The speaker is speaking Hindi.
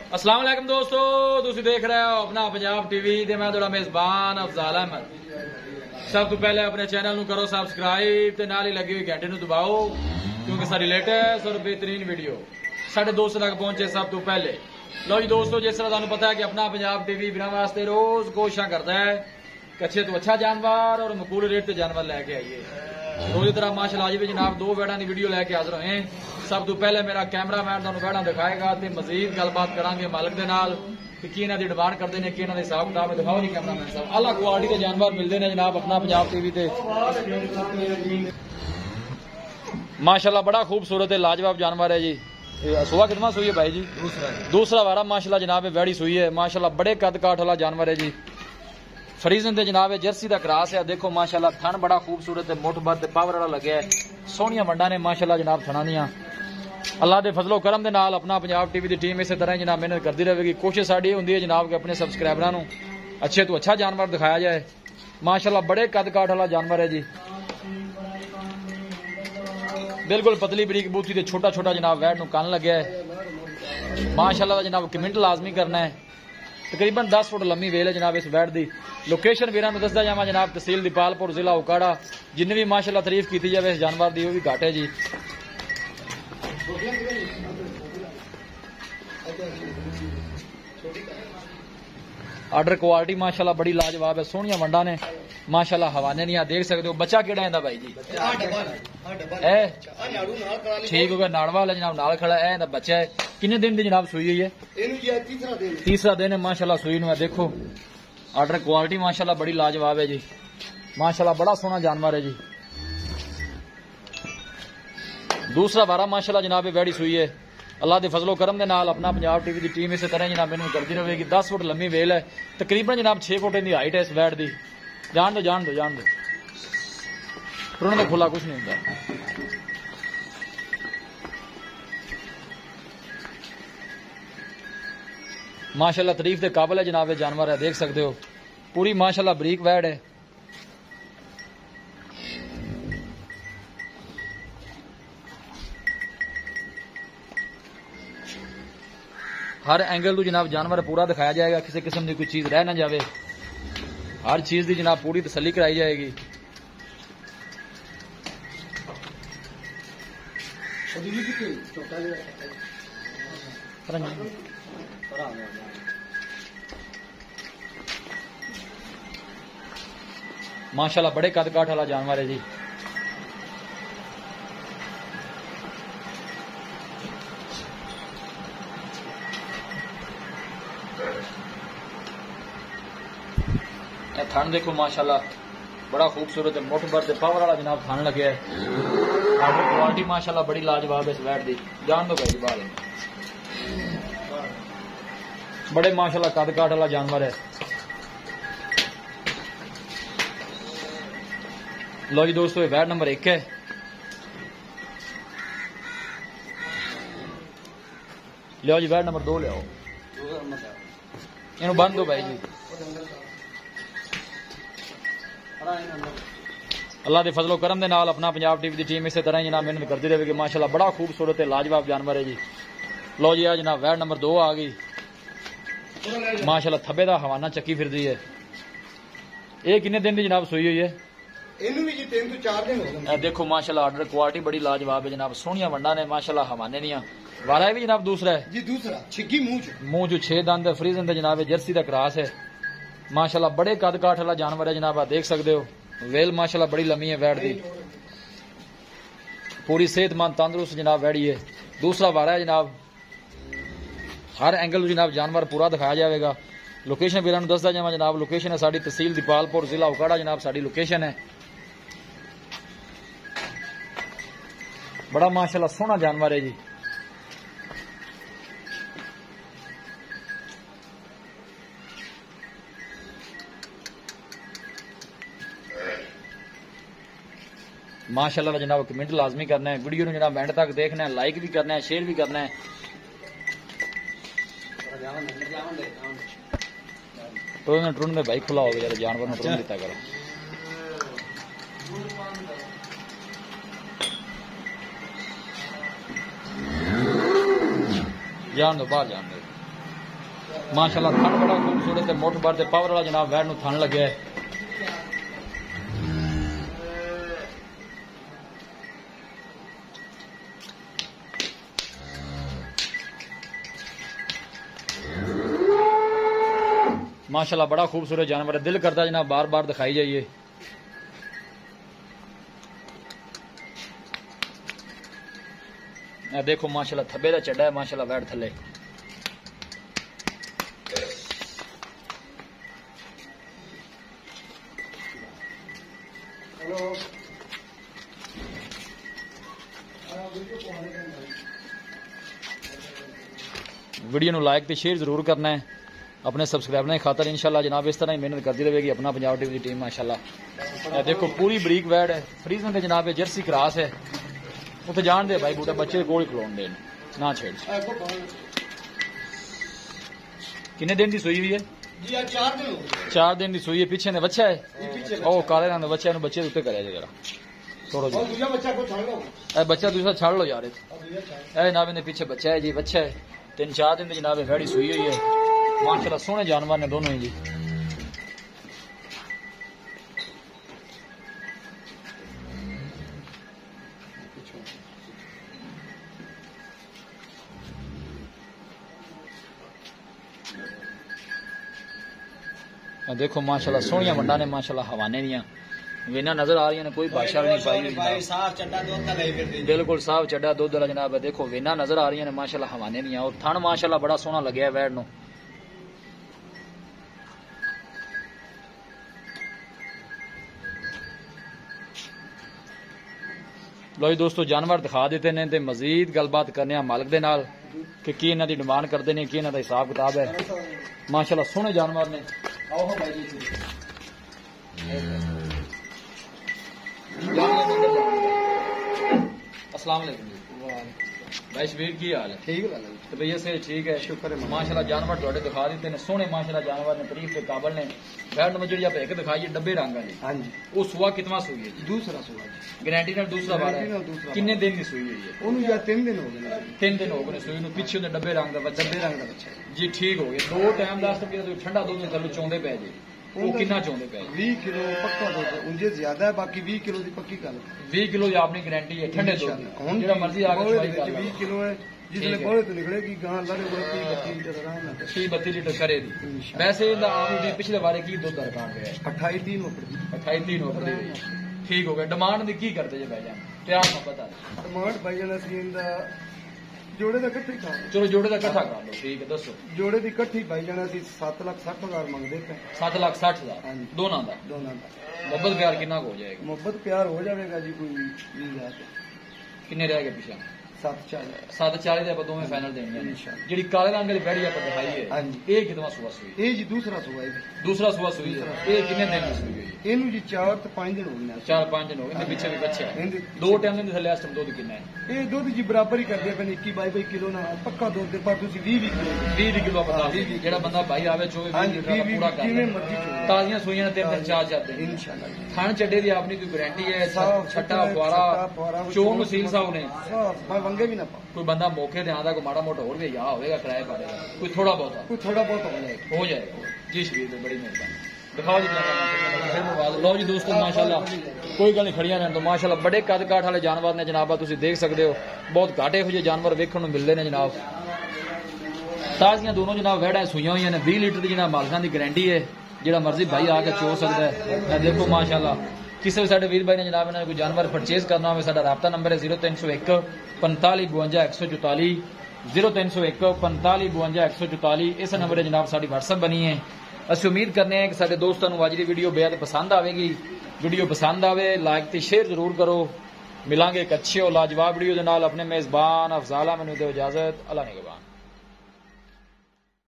अस्सलाम वालेकुम दोस्तों, तुसी देख रहे हो अपना पंजाब टीवी ते मैं तुहाडा मेजबान अफजाल अहमद। सब तो पहले अपने चैनल नू करो सबसक्राइब ते नाल ही लगी हुई घंटे नू दबाओ क्योंकि सारी लेटेस्ट और बेहतरीन वीडियो साढ़े दोस्तों तक पहुंचे सब तो पहले। लो जी दोस्तों, जिस तरह तुहानू पता है कि अपना पंजाब टीवी बिना वास्ते रोज कोशिश करता है कि अच्छे तो अच्छा जानवर और मकबूल रेट से जानवर लैके आइए। रोज तरह माशाल्लाह आज भी जनाब दो बैड़ा की वीडियो लैके हाजिर हुए। सब तो पहले मेरा कैमरामैन तुहानू बैड़ा दिखाएगा तो मजीद गलबात करांगे मालिक दे नाल कि इन्हां दी डिमांड करते हैं कि इन्हां दे हिसाब किताब दिखाओ जी कैमरामैन साहब। अला क्वालिटी के जानवर मिलते हैं जनाब अपना पंजाब टीवी ते। माशाल्लाह बड़ा खूबसूरत है, लाजवाब जानवर है जी। सुबह कितना सुई है भाई जी? दूसरा वारा माशाल्लाह जनाब वैड़ी सुई है। माशाल्लाह बड़े कद काठ वाला जानवर है जी। फरीजन दे जनाब जर्सी का क्रास है। देखो माशाल्लाह थन बड़ा खूबसूरत है, मुठ बद पावर वाला लगे है। सोहनिया वंडा ने माशाल्लाह जनाब थना दियां। अल्लाह के फजलो करम दे नाल अपना पंजाब टीवी की टीम इस तरह जनाब मेहनत करती रहेगी। कोशिश साड़ी होंदी है जनाब के अपने सबसक्राइबरां नू अच्छे तो अच्छा जानवर दिखाया जाए। माशाल्लाह बड़े कद काठ वाला जानवर है जी। बिल्कुल पतली बरीक बूथी ते छोटा छोटा जनाब वैड नू कन लगे है। माशाल्लाह जनाब कमेंट लाजमी करना है। तकरीबन 10 फुट लम्मी वेल है जनाब इस वैड की। लोकेशन वीरां नू दसदा जावां जनाब तहसील दीपालपुर जिला उकाड़ा। जिन्नी भी माशाल्लाह तारीफ की जाए इस जानवर की वो भी घट है जी। आर्डर क्वालिटी माशाल्लाह बड़ी लाजवाब है। सोहनिया वंडा ने माशाल्लाह हवाने नहीं देख सकते हो। बच्चा केड़ा है भाई जी? ठीक हो गया, नाड़वाल है जनाब नाल खड़ा है। बच्चा है किन्ने दिन की जनाब सुई हुई है? तीसरा दिन है माशाल्लाह सुई नू। देखो आर्डर क्वालिटी माशाल्लाह बड़ी लाजवाब है जी। माशाल्लाह बड़ा सोहना जानवर है जी। दूसरा बारा माशाल्लाह जनाब वैड़ी सुई है। अल्लाह के फजलो करम के नाल अपना पंजाब टीवी की टीम इस तरह जनाब मेनू करती रहेगी। 10 फुट लम्मी वेल है, तकरीबन जनाब 6 फुट की हाइट है इस वैड की। जान दो जान दो जान दो, तुरंत खुला कुछ नहीं होता। माशाल्लाह तारीफ के काबिल है जनाब जानवर है, देख सकते हो पूरी माशाल्लाह बरीक वैड है। हर एंगल तो जनाब जानवर पूरा दिखाया जाएगा, किसी किस्म की कोई चीज रह ना जाए। हर चीज की जनाब पूरी तसल्ली कराई जाएगी। माशाल्लाह बड़े कद काठ वाला जानवर है जी। थान देखो माशाल्लाह बड़ा खूबसूरत है, मुठ भर पावर वाला जनाब थान लगे है। क्वालिटी माशाल्लाह बड़ी लाजवाब है इस वैट की। जान दो भाई बाल बड़े माशाल्लाह कद काठ वाला जानवर है। लो जी दोस्तों ये वैट नंबर 1 है। लियो जी वैट नंबर 2 लियाओ। इन्हों बंद दो भाई जी। अल्लाह के फजलो करम के नाल अपना पंजाब टीवी की टीम इस तरह जनाब मेहनत करती रहेगी। माशाल्लाह बड़ा खूबसूरत है, लाजवाब जानवर है जी। लो जी आ जनाब वैड नंबर 2 आ गई। माशाल्लाह थब्बे का हवाना चक्की फिरदी है। ये किन्ने दिन की जनाब सुई हुई है? जी 3 तो 4 दिन हो गए। देखो माशाल्लाह आर्डर क्वालिटी बड़ी लाजवाब है जनाब। सोहनिया वंडा ने माशाल्लाह हवाने नहीं। वारा भी जनाब दूसरा है जी, दूसरा छिग्गी मुंह जो 6 दंद फ्रीजन दे जनाब जर्सी का क्रास है। माशाल्लाह बड़े कद काठ वाला जानवर है जनाब, देख सकते हो। वेल माशाल्लाह बड़ी लम्मी है वैड की। पूरी सेहतमंद तंदुरुस्त जनाब वैड़ी है। दूसरा वारा है जनाब। हर एंगल जनाब जानवर पूरा दिखाया जाएगा। लोकेशन वीरां नूं दसदा जावां जनाब, लोकेशन है साडी तहसील दीपालपुर जिला उकाड़ा जनाब साडी लोकेशन है। बड़ा माशाल्लाह सोहना जानवर है जी। माशाल्लाह जनाब कमेंट लाजमी करना है। वीडियो जनाब एंड तक देखना है, लाइक भी करना है, शेयर भी करना है। टुरन में भाई खुला हो गया जानवर ने टुरन दिता करो। जान दो बाहर जान दो। माशाल्लाह थन बड़ा खूबसूरत है, मुठ भर ते पावर वाला जनाब वैड नूं थन लगे है। माशाल्लाह बड़ा खूबसूरत जानवर है, दिल करता जनाब बार बार दिखाई जाइए। देखो माशाल्लाह थब्बे का चड्डा है, माशाल्लाह वैड थले। वीडियो नूं लाइक ते शेयर जरूर करना है अपने सब्सक्राइबर की खातर। इंशाल्लाह जनाब इस तरह ही मेहनत करती रहेगी अपना पंजाब टीवी की टीम माशाल्लाह। देखो पूरी बरीक वैड है, फ्रीजन के जनाब जर्सी क्रॉस है। उत्थे जान दे भाई बूटा बच्चे कोल ही खलोन दे ना छेड़। कितने दिन की सुई हुई है? जी 4 दिन हो गए। 4 दिन की सुई है। पीछे ने बच्चा है, ओ काले रंग का बच्चा है, बच्चे उत्ते करे जरा छोड़ो जी। दूसरा बच्चा को छाड़ लो, ए बच्चा दूसरा छाड़ लो यार। ए जनाब इन्हें पीछे बच्चा है जी, बच्चा है 3-4 दिन की जनाब वैड़ी सुई हुई है। माशाल्लाह सोहने जानवर ने दोनों ही जी। देखो माशाल्लाह सोहनिया वंडा ने, माशाल्लाह हवाने दियां वेना नजर आ रही ने, कोई भाषा भी नहीं पाई। साफ चड्डा दूध का बिल्कुल साफ चड्डा दूध वाला जनाब है। देखो वेना नजर आ रही ने माशाल्लाह हवाने दियां, और थन माशाल्लाह बड़ा सोहना लगे वैड नूं। लो जी दोस्तों जानवर दिखा देते ने ते मजीद गलबात करने मालिक दे नाल कि की इन्हां दी डिमांड करते ने, की इन्हां दा हिसाब किताब है। माशाल्लाह सोहने जानवर ने। आओ भाई जी अस्सलाम वालेकुम भाई शबीर की हाल है? ठीक है तो भैया से ठीक है, शुक्र है माशाल्लाह जानवर थोड़े दिखा देते ने सोहने माशाल्लाह जानवर ने, तारीफ के काबिल ने। वैड नंबर जी आप एक दिखाइए डब्बे रंग वाली। हां जी वो सुआ कितना सुई है? दूसरा सुआ गारंटी नाल दूसरा बार है। कितने दिन की सुई हुई है? ओनू या 3 दिन हो गए। 3 दिन हो गए सुई नूं। पीछे उन्हें डब्बे रंग का बच्चा, डब्बे रंग का बच्चा जी ठीक हो गया। 2 टाइम लास्ट तक ठंडा दूध में थल्ले चौंदे पै जी। वो कितना चौंदे पै? 20 किलो पक्का दूध उनसे ज्यादा है, बाकी 20 किलो की पक्की गल। 20 किलो की आपकी गारंटी है ठंडे दूध की, जेड़ा मर्जी आके चवाई कर लो। 20 किलो है जिसने बोले तो निकलेगी गां लड़े बोले 30-32 लीटर आराम ਨਾਲ 30-32 लीटर करे दी। वैसे ਇਹਦਾ ਆਮ ਵੀ ਪਿਛਲੇ ਵਾਰੇ ਕੀ ਦੁੱਧ ਰਕਾਣ ਗਿਆ? 28-3 ਉੱਪਰ 28-3 ਉੱਪਰ ਦੀ। ਠੀਕ ਹੋ ਗਿਆ। ਡਿਮਾਂਡ ਦੀ ਕੀ ਕਰਦੇ ਜੇ ਭਾਈ ਜਾਨ? ਪਿਆਰ ਮੁਹੱਬਤ ਆ ਟਮਾਟ ਭਾਈ ਜਾਨ ਅਸੀਂ ਇਹਦਾ ਜੋੜੇ ਦਾ ਇਕੱਠੀ ਖਾ ਚਲੋ ਜੋੜੇ ਦਾ ਇਕੱਠਾ ਕਰ ਲਓ। ਠੀਕ ਹੈ ਦੱਸੋ। ਜੋੜੇ ਦੀ ਇਕੱਠੀ ਭਾਈ ਜਾਨ ਅਸੀਂ 7,60,000 ਮੰਗਦੇ ਪਏ। 7,60,000 ਦੋਨਾਂ ਦਾ? ਦੋਨਾਂ ਦਾ। ਮੁਹੱਬਤ ਪਿਆਰ ਕਿੰਨਾ ਹੋ ਜਾਏਗਾ? ਮੁਹੱਬਤ ਪਿਆਰ ਹੋ ਜਾਵੇਗਾ ਜੀ ਕੋਈ 20,000 ਕਿੰਨੇ ਰਹਿ ਗਏ ਪਿਛਾ? 740 740 ਦੇ ਆਪਾਂ ਦੋਵੇਂ ਫਾਈਨਲ ਦੇਣਗੇ ਇੰਸ਼ਾਅੱਲਾ। ਜਿਹੜੀ ਕਾਲੇ ਰੰਗ ਦੀ ਬੈੜੀ ਆਪਾਂ ਦਿਖਾਈ ਹੈ ਹਾਂਜੀ ਇਹ ਕਿਤਨਾ ਸੁਆ ਸੂਈ? ਇਹ ਜੀ ਦੂਸਰਾ ਸੁਆ ਹੈ। ਦੂਸਰਾ ਸੁਆ ਸੂਈ ਹੈ। ਇਹ ਕਿੰਨੇ ਦਿਨ ਦੀ ਸੂਈ ਹੈ? ਇਹਨੂੰ ਜੀ 4 ਤੇ 5 ਦਿਨ ਹੋ ਗਏ। 4-5 ਦਿਨ ਹੋ ਗਏ। ਇਹਦੇ ਪਿੱਛੇ ਵੀ ਬੱਚਾ ਹੈ। 2 ਟਾਈਮ ਦੇ ਥੱਲੇ ਇਸ ਟਾਈਮ ਦੁੱਧ ਕਿੰਨਾ ਹੈ? ਇਹ ਦੁੱਧ ਜੀ ਬਰਾਬਰ ਹੀ ਕਰਦੇ ਪਏ 21-22 ਕਿਲੋ ਨਾਲ ਪੱਕਾ ਦੁੱਧ ਦੇ ਪਰ ਤੁਸੀਂ 20 ਕਿਲੋ 20 ਕਿਲੋ ਬਤਾ ਦਿਓ। ਜਿਹੜਾ ਬੰਦਾ ਭਾਈ ਆਵੇ 24 ਲੀਟਰ ਦਾ ਪੂਰਾ ਕਰ ਜਿਵੇਂ ਮਰਜ਼ੀ ਚੋਵੇ। ਤਾਜ਼ੀਆਂ ਸੂਈਆਂ ਨੇ 3-3 4 ਦਿਨ ਇਨਸ਼ਾਅੱਲਾ। ਥਣ ਚੱਡੇ ਦੀ ਆਪਣੀ ਕੋਈ ਗਾਰੰਟੀ ਹੈ? ਛੱਟਾ ਫੁਆਰਾ ਚੋਣ ਮਸੀਲ ਸਾਹਿਬ ਨੇ ਮੈਂ ਵੰਗੇ ਵੀ ਨਾ ਪਾ। ਕੋਈ ਬੰਦਾ ਮੌਕੇ ਤੇ ਆਂਦਾ ਕੋਈ ਮਾੜਾ ਮੋਟਾ ਹੋਰ ਵੀ ਆ ਹੋਵੇਗਾ ਕਿਰਾਏ ਪਾੜੇਗਾ ਕੋਈ ਥੋੜਾ ਬਹੁਤਾ ਹੋ ਜਾਏਗਾ ਜੀ। ਸ਼ਬੀਰ ਦੀ ਬੜੀ ਮਿਹਰਬਾਨੀ। ਦਿਖਾਓ ਜੀ ਫਿਰ ਮੁਬਾਰਕ। ਲਓ ਜੀ ਦੋਸਤੋ ਮਾਸ਼ਾਅੱਲਾ ਕੋਈ ਗੱਲ ਨਹੀਂ ਖੜੀਆਂ ਰਹਿਣ ਤੋਂ। ਮਾਸ਼ਾਅੱਲਾ ਬੜੇ ਕੱਦ ਕਾਠ ਵਾਲੇ ਜਾਨਵਰ ਨੇ ਜਨਾਬ, ਤੁਸੀਂ ਦੇਖ ਸਕਦੇ ਹੋ। ਬਹੁਤ ਘਾਟੇ ਇਹੋ ਜਿਹੇ ਜਾਨਵਰ ਵੇਖਣ ਨੂੰ ਮਿਲਦੇ ਨੇ ਜਨਾਬ। ਤਾਜ਼ੀਆਂ ਦੋਨੋਂ ਜਨਾਬ ਵੈੜਾਂ ਸੂਈਆਂ ਹੋਈਆਂ ਨੇ। 20 ਲੀਟਰ ਦੀ ਜਨਾਬ ਮਾਲਕਾਂ ਦੀ ਗਾਰੰਟੀ ਹੈ। ਜਿਹੜਾ ਮਰਜ਼ੀ ਭਾਈ ਆ ਕੇ ਚੋ ਸਕਦਾ ਹੈ। ਦੇਖੋ ਮਾਸ਼ਾਅੱਲਾ ਕਿਸੇ ਵੀ ਸਾਡੇ ਵੀਰ ਭਾਈ ਨੇ ਜਨਾਬ ਇਹਨਾਂ ਨੇ ਕੋਈ ਜਾਨਵਰ ਪਰਚੇਜ਼ ਕਰਨਾ ਹੋਵੇ ਸਾਡਾ ਰਾਬਤਾ ਨੰਬਰ ਹੈ 0301 45 52 144 0301 45 52 144। इस नंबर है जनाब साड़ी WhatsApp बनी है। ਅਸੀਂ ਉਮੀਦ ਕਰਨੇ ਆ ਕਿ ਸਾਡੇ ਦੋਸਤਾਂ ਨੂੰ ਅੱਜ ਦੀ ਵੀਡੀਓ ਬੇहद ਪਸੰਦ ਆਵੇਗੀ। ਵੀਡੀਓ ਪਸੰਦ ਆਵੇ ਲਾਈਕ ਤੇ ਸ਼ੇਅਰ ਜ਼ਰੂਰ ਕਰੋ। ਮਿਲਾਂਗੇ ਇੱਕ ਅੱਛੇ ਔਰ ਲਾਜਵਾਬ ਵੀਡੀਓ ਦੇ ਨਾਲ। ਆਪਣੇ ਮੇਜ਼ਬਾਨ ਅਫਜ਼ਾਲ ਅਹਿਮਦ ਨੂੰ ਦਿਓ ਇਜਾਜ਼ਤ। ਅੱਲਾ ਨਿਗਹਬਾਨ।